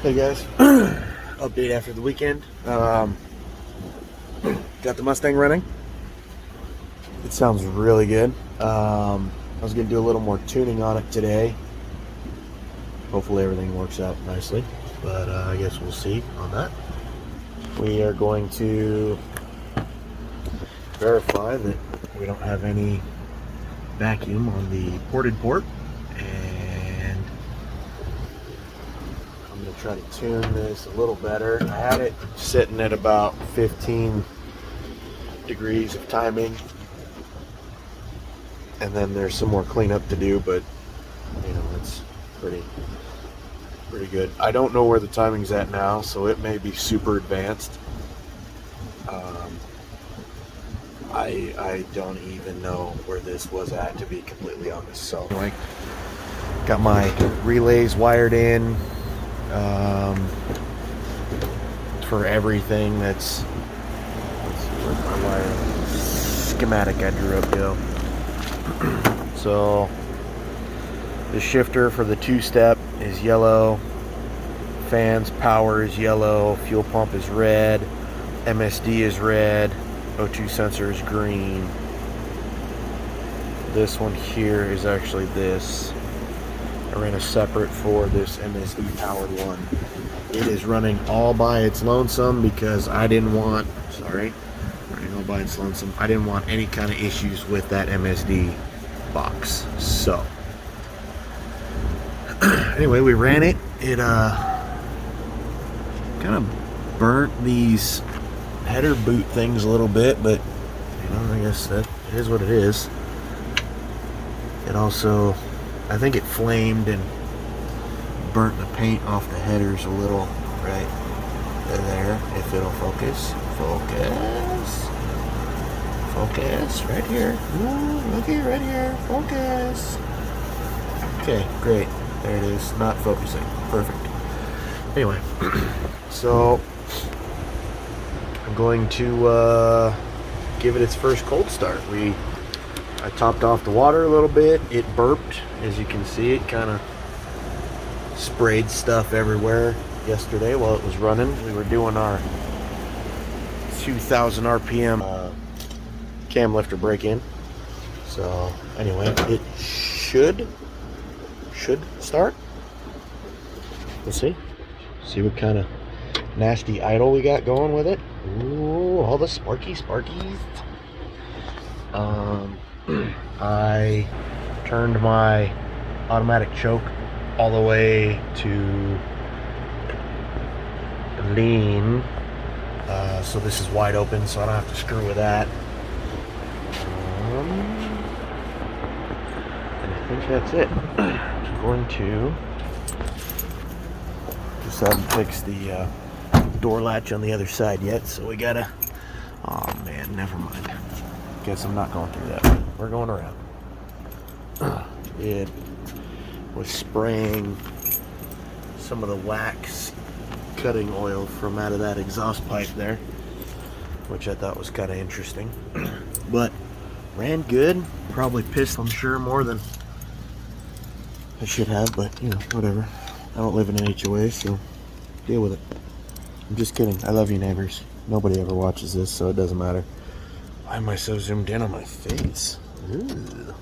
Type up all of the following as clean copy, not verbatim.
Hey guys, update after the weekend. Got the Mustang running. It sounds really good. I was going to do a little more tuning on it today. Hopefully everything works out nicely, but I guess we'll see on that. We are going to verify that we don't have any vacuum on the ported port, and I'm going to try to tune this a little better. I had it sitting at about 15 degrees of timing, and then there's some more cleanup to do, but you know, it's pretty good. I don't know where the timing's at now, so it may be super advanced. I don't even know where this was at, to be completely honest. So anyway, got my relays wired in for everything. Let's see, where's my wire schematic I drew up, Joe. So the shifter for the two-step is yellow, fans power is yellow, fuel pump is red, MSD is red, O2 sensor is green. This one here is actually this. I ran a separate for this MSD powered one. It is running all by its lonesome because I didn't want, running all by its lonesome. I didn't want any kind of issues with that MSD box. So anyway, we ran it. It kind of burnt these header boot things a little bit, but you know, I guess that is what it is. It also, I think it flamed and burnt the paint off the headers a little right there. If it'll focus, right here. Ooh, looky right here, focus. Okay, great. There it is, not focusing. Perfect. Anyway, so I'm going to give it its first cold start. I topped off the water a little bit. It burped, as you can see. It kind of sprayed stuff everywhere yesterday while it was running. We were doing our 2,000 RPM cam lifter break-in. So anyway, it should start. We'll see what kind of nasty idle we got going with it. Ooh, all the sparkies. I turned my automatic choke all the way to lean, so this is wide open, so I don't have to screw with that. And I think that's it. I'm going to just haven't fixed the door latch on the other side yet, so we gotta, oh man, never mind. Guess I'm not going through that. We're going around. It was spraying some of the wax cutting oil from out of that exhaust pipe there, which I thought was kind of interesting. But ran good. Probably pissed, I'm sure, more than I should have, but you know, whatever. I don't live in an HOA, so deal with it. I'm just kidding. I love you, neighbors. Nobody ever watches this, so it doesn't matter. Why am I so zoomed in on my face? Ooh.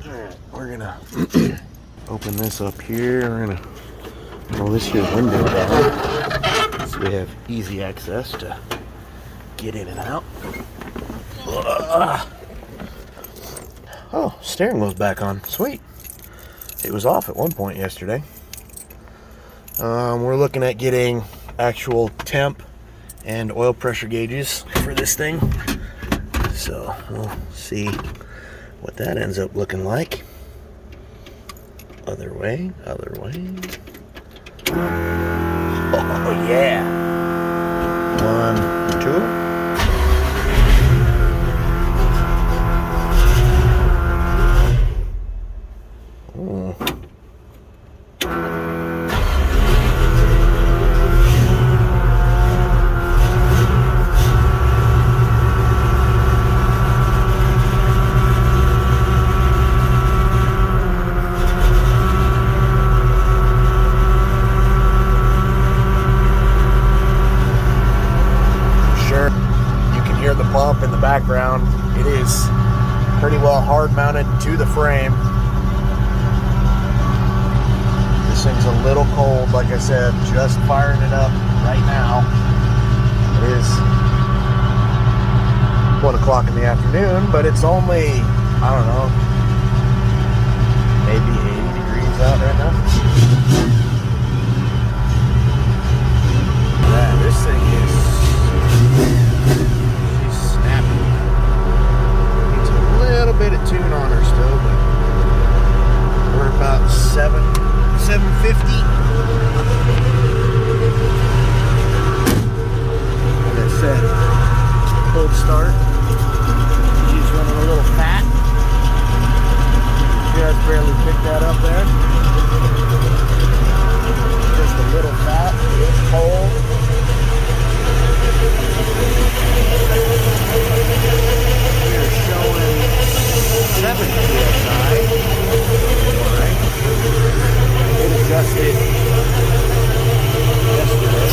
Alright, we're gonna open this up here. We're gonna roll this here window down so we have easy access to get in and out. Oh, steering wheel's back on. Sweet. It was off at one point yesterday. We're looking at getting actual temp and oil pressure gauges for this thing, so we'll see what that ends up looking like. Other way. Oh yeah. 1, 2. in the background. It is pretty well hard mounted to the frame. This thing's a little cold, like I said, just firing it up right now. It is 1 o'clock in the afternoon, but it's only, I don't know, maybe 80 degrees out right now. Yeah, this thing is she's snappy. Needs a little bit of tune on her still, but we're about 750. Like I said, cold start. She's running a little fat. Just barely picked that up there. Just a little fat. It's cold. We are showing 7 psi. Alright. It adjusted yesterday.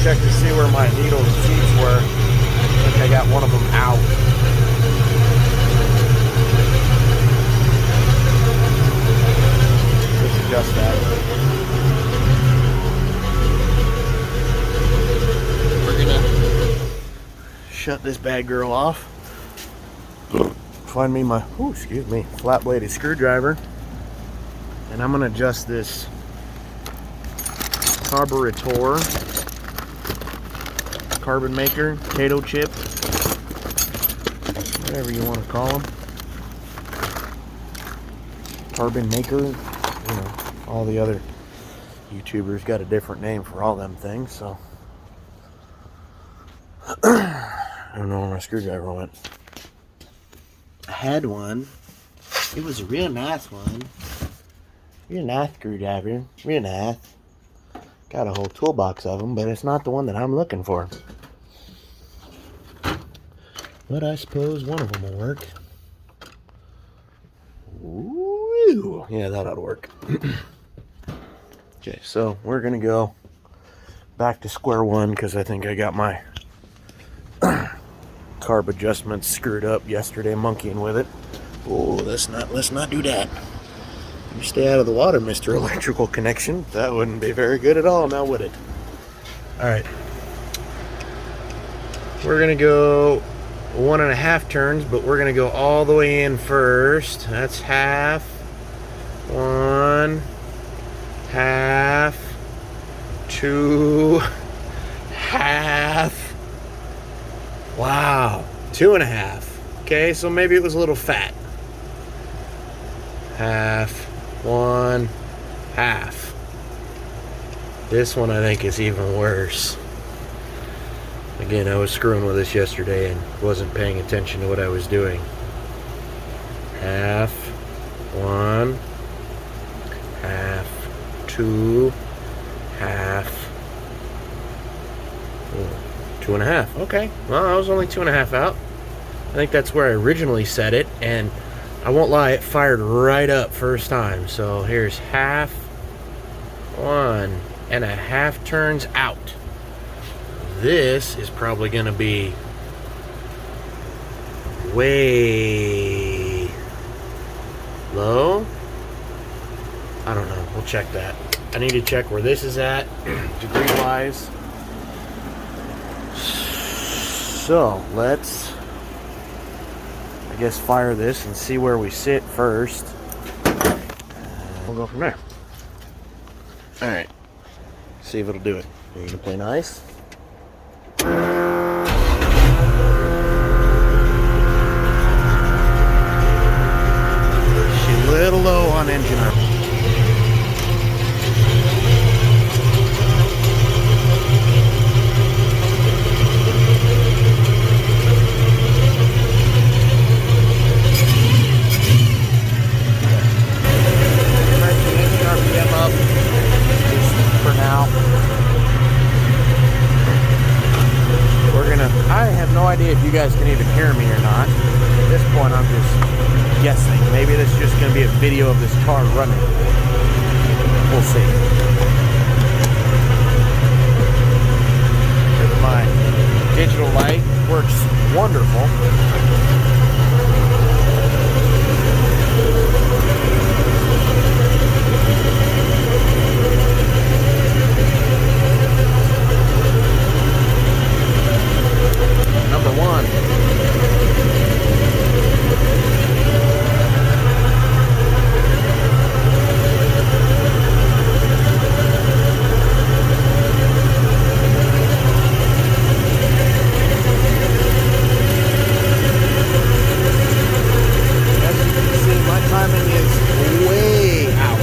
Check to see where my needle and seats were. I think I got one of them out. Just adjust that. We're gonna shut this bad girl off. Find me my, flat bladed screwdriver. And I'm gonna adjust this carburetor. Carbon maker, potato chip, whatever you want to call them. Carbon maker, you know, all the other YouTubers got a different name for all them things, so. I don't know where my screwdriver went. I had one. It was a real nice one. Real nice screwdriver. Real nice. Got a whole toolbox of them, but it's not the one that I'm looking for. But I suppose one of them will work. Ooh, yeah, that ought to work. Okay, so we're going to go back to square one because I think I got my carb adjustments screwed up yesterday monkeying with it. Oh, let's not do that. You stay out of the water, Mr. Electrical Connection. That wouldn't be very good at all, now would it? Alright. We're going to go 1.5 turns, but we're going to go all the way in first. That's half. 1. Half. 2. Half. Wow. 2.5. Okay, so maybe it was a little fat. Half. 1. Half. This one I think is even worse. Again, I was screwing with this yesterday and wasn't paying attention to what I was doing. Half. 1. Half. 2. Half. 2.5. Okay. Well, I was only 2.5 out. I think that's where I originally set it, and I won't lie, it fired right up first time. So here's half. 1.5 turns out. this is probably going to be way low. I don't know. We'll check that. I need to check where this is at, degree-wise. So, let's, I guess, fire this and see where we sit first. We'll go from there. Alright. See if it'll do it. Are you going to play nice? She's a little low on engine arm. I have no idea if you guys can even hear me or not. At this point, I'm just guessing. Maybe this is just going to be a video of this car running. We'll see. My digital light works wonderful. Number one. As you can see, my timing is way out.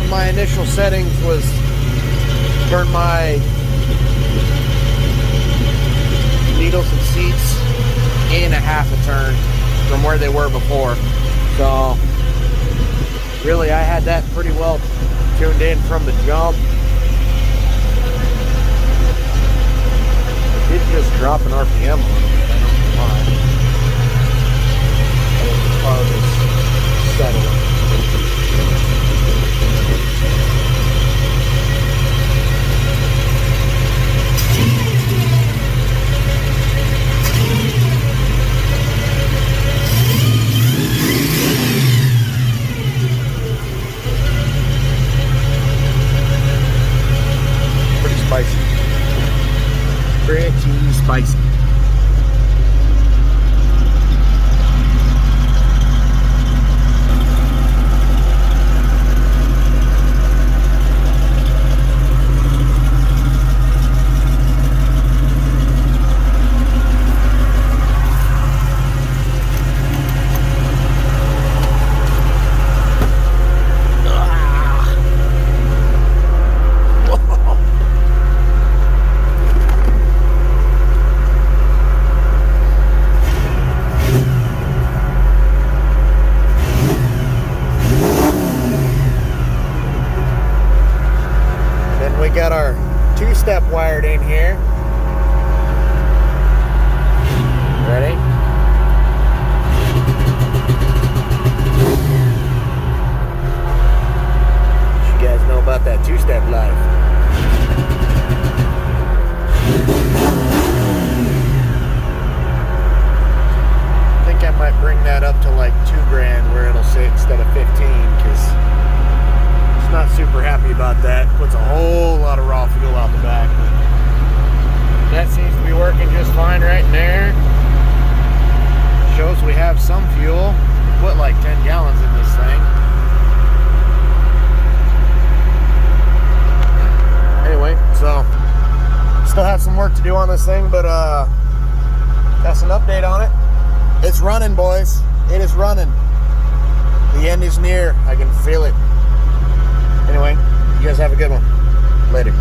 my initial settings was turn my needles and seats in a half a turn from where they were before. So really I had that pretty well tuned in from the jump. It did just drop an RPM a little bit, I don't know why. I think the car was settling. Spicy. Pretty spicy. We got our two-step wired in here. Ready? You guys know about that two-step life. I think I might bring that up to like $2,000 where it'll say instead of 15, because not super happy about that. Puts a whole lot of raw fuel out the back, but that seems to be working just fine right in there. Shows we have some fuel. Put like 10 gallons in this thing. Anyway, so still have some work to do on this thing, but that's an update on it. It's running, boys. It is running. The end is near. I can feel it. Anyway, you guys have a good one. Later.